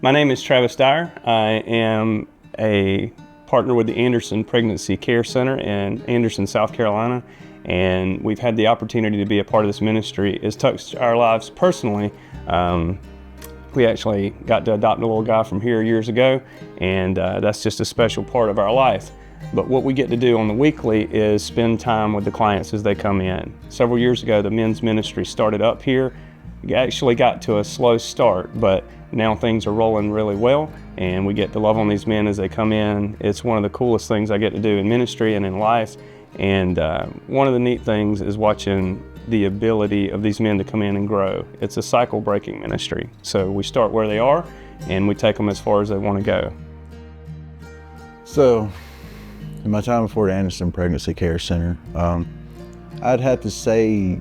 My name is Travis Dyer. I am a partner with the Anderson Pregnancy Care Center in Anderson, South Carolina, and we've had the opportunity to be a part of this ministry. It's touched our lives personally. We actually got to adopt a little guy from here years ago, and that's just a special part of our life. But what we get to do on the weekly is spend time with the clients as they come in. Several years ago, the men's ministry started up here. We actually got to a slow start, but now things are rolling really well, and we get to love on these men as they come in. It's one of the coolest things I get to do in ministry and in life. And one of the neat things is watching the ability of these men to come in and grow. It's a cycle-breaking ministry. So we start where they are, and we take them as far as they want to go. So, in my time before the Anderson Pregnancy Care Center, I'd have to say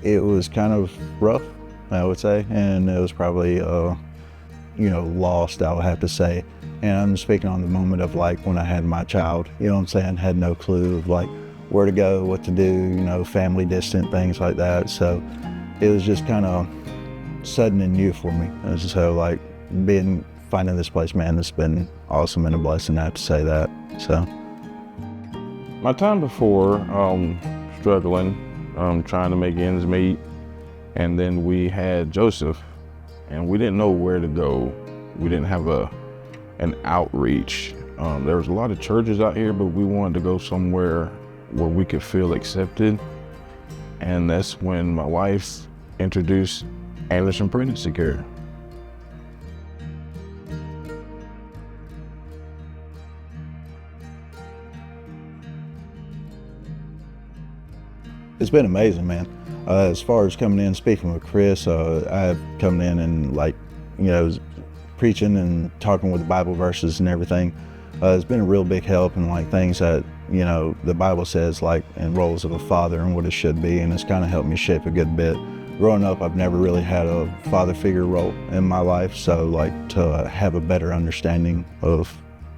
it was kind of rough, I would say, and it was probably, lost, I would have to say. And I'm speaking on the moment of like when I had my child, you know what I'm saying, had no clue of like where to go, what to do, family distant, things like that. So it was just kind of sudden and new for me. And so like finding this place, man, it's been awesome and a blessing, I have to say that, so. My time before, struggling, trying to make ends meet, and then we had Joseph, and we didn't know where to go. We didn't have an outreach. There was a lot of churches out here, but we wanted to go somewhere where we could feel accepted, and that's when my wife introduced Anderson Pregnancy Care. It's been amazing, man. As far as coming in, speaking with Chris, I've come in and preaching and talking with the Bible verses and everything. It's been a real big help and like things that, the Bible says like in roles of a father and what it should be, and it's kind of helped me shape a good bit. Growing up, I've never really had a father figure role in my life, so like to have a better understanding of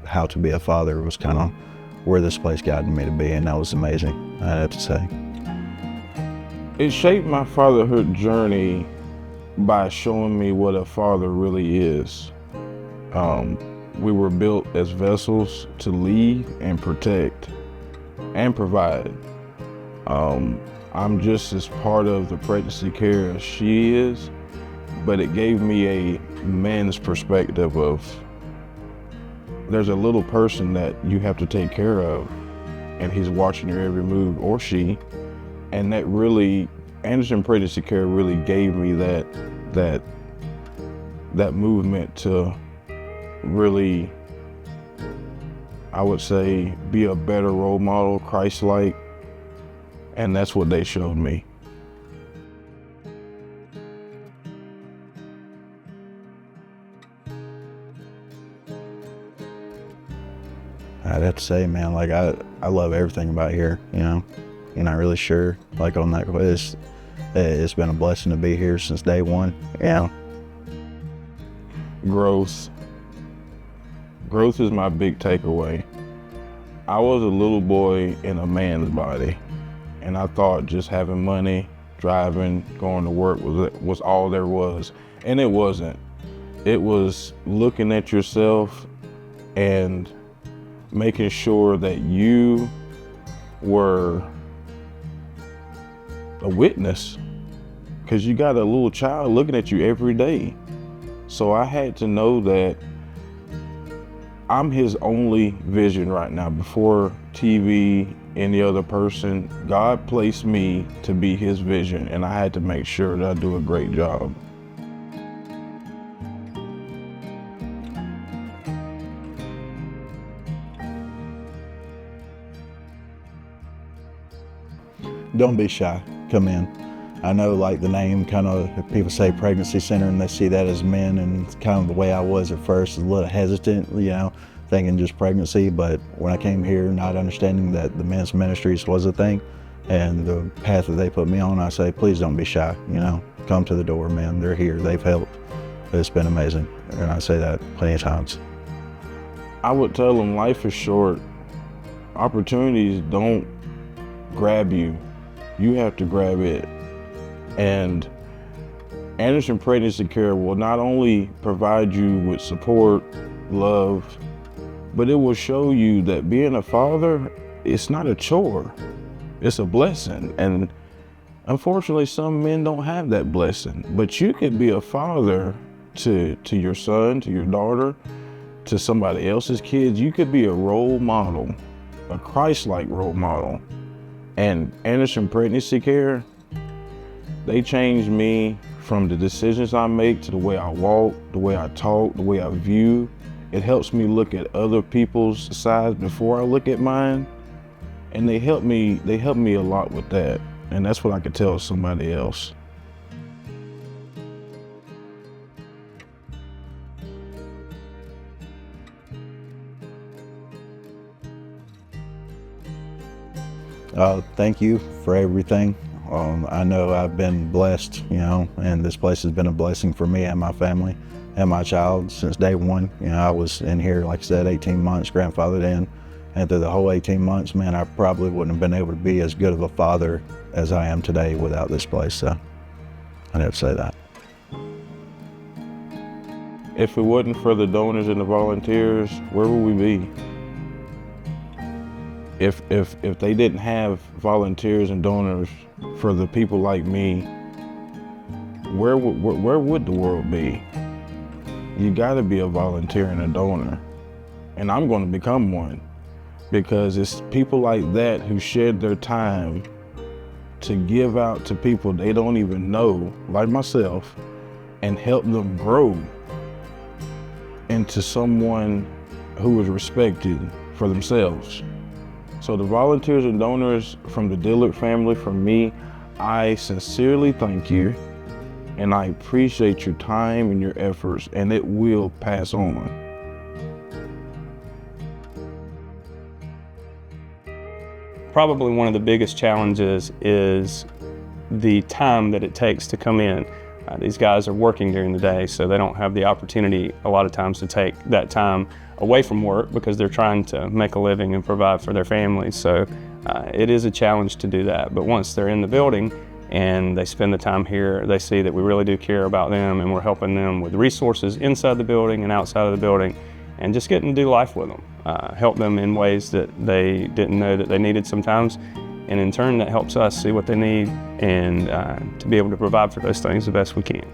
how to be a father was kind of where this place guided me to be, and that was amazing, I have to say. It shaped my fatherhood journey by showing me what a father really is. We were built as vessels to lead and protect and provide. I'm just as part of the pregnancy care as she is, but it gave me a man's perspective of there's a little person that you have to take care of, and he's watching your every move, or she. And that really, Anderson Pregnancy Care really gave me that movement to really, I would say, be a better role model, Christ-like, and that's what they showed me. I'd have to say, man, like I love everything about here, You're not really sure, like on that quiz. It's been a blessing to be here since day one, Growth. Growth is my big takeaway. I was a little boy in a man's body, and I thought just having money, driving, going to work was all there was, and it wasn't. It was looking at yourself and making sure that you were a witness, because you got a little child looking at you every day. So I had to know that I'm his only vision right now. Before TV, any other person, God placed me to be his vision, and I had to make sure that I do a great job. Don't be shy, come in. I know like the name kind of, people say pregnancy center and they see that as men, and it's kind of the way I was at first, a little hesitant, thinking just pregnancy. But when I came here, not understanding that the men's ministries was a thing and the path that they put me on, I say, please don't be shy, come to the door, man, they're here, they've helped. It's been amazing, and I say that plenty of times. I would tell them life is short. Opportunities don't grab you. You have to grab it. And Anderson Pregnancy Care will not only provide you with support, love, but it will show you that being a father, it's not a chore, it's a blessing. And unfortunately, some men don't have that blessing, but you could be a father to your son, to your daughter, to somebody else's kids. You could be a role model, a Christ-like role model. And Anderson Pregnancy Care, they changed me from the decisions I make to the way I walk, the way I talk, the way I view. It helps me look at other people's sides before I look at mine. And they help me a lot with that. And that's what I could tell somebody else. Thank you for everything. I know I've been blessed, and this place has been a blessing for me and my family and my child since day one. I was in here, like I said, 18 months, grandfathered in, and through the whole 18 months, man, I probably wouldn't have been able to be as good of a father as I am today without this place, so I'd have to say that. If it wasn't for the donors and the volunteers, where would we be? If they didn't have volunteers and donors for the people like me, where would the world be? You gotta be a volunteer and a donor. And I'm gonna become one, because it's people like that who shed their time to give out to people they don't even know, like myself, and help them grow into someone who is respected for themselves. So the volunteers and donors from the Dillard family, from me, I sincerely thank you, and I appreciate your time and your efforts, and it will pass on. Probably one of the biggest challenges is the time that it takes to come in. These guys are working during the day, so they don't have the opportunity a lot of times to take that time away from work because they're trying to make a living and provide for their families. So it is a challenge to do that. But once they're in the building and they spend the time here, they see that we really do care about them, and we're helping them with resources inside the building and outside of the building, and just getting to do life with them, help them in ways that they didn't know that they needed sometimes. And in turn, that helps us see what they need and to be able to provide for those things the best we can.